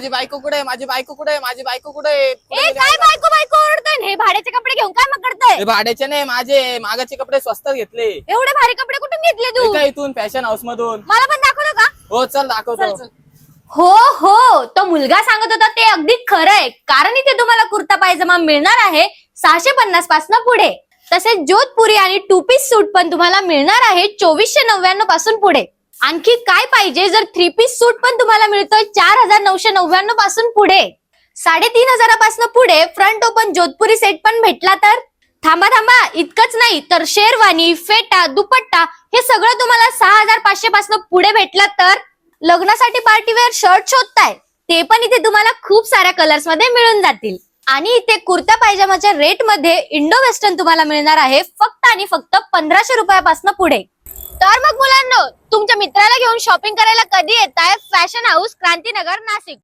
माझी बायको कुठे, माझी बायको कुठे, माझी बायको कुठे? ए काय बायको बायको ओरडतोय? हे भाड्याचे कपडे घेऊन काय मग करताय? हे भाड्याचे नाही, माझे मागाचे कपडे स्वस्त घेतले. एवढे भारी कपडे कुठून घेतले तू? एका इथून फॅशन हाऊस मधून. मला पण दाखवलं का? हो चल दाखवतो. हो हो, तो मुलगा सांगत होता ते अगदी खरं आहे. कारण इथे तुम्हाला कुर्ता पायजमा मिळणार आहे 650 पासून पुढे. तसेच जोधपुरी आणि टू पीस सूट पण तुम्हाला मिळणार आहे 2499 पासून पुढे. आणखी काय पाहिजे, जर 3 पीस सूट पण तुम्हाला मिळतोय 4999 पासून पुढे. 3500 पासून पुढे फ्रंट ओपन जोधपुरी सेट पण भेटला तर थांबा थांबा, इतकंच नाही तर शेरवानी, फेटा, दुपट्टा हे सगळं तुम्हाला 6500 पासून पुढे भेटला तर लग्नासाठी पार्टीवेअर शर्ट शोधताय ते पण इथे तुम्हाला खूप साऱ्या कलर्स मध्ये मिळून जातील. आणि इथे कुर्ता पायजामाच्या रेट मध्ये इंडो वेस्टर्न तुम्हाला मिळणार आहे फक्त आणि फक्त 1500 रुपयापासून पुढे. तर मग मुलांनो, तुमच्या मित्राला घेऊन शॉपिंग करायला कधी येताय? Fashion house, Krantinagar, Nashik.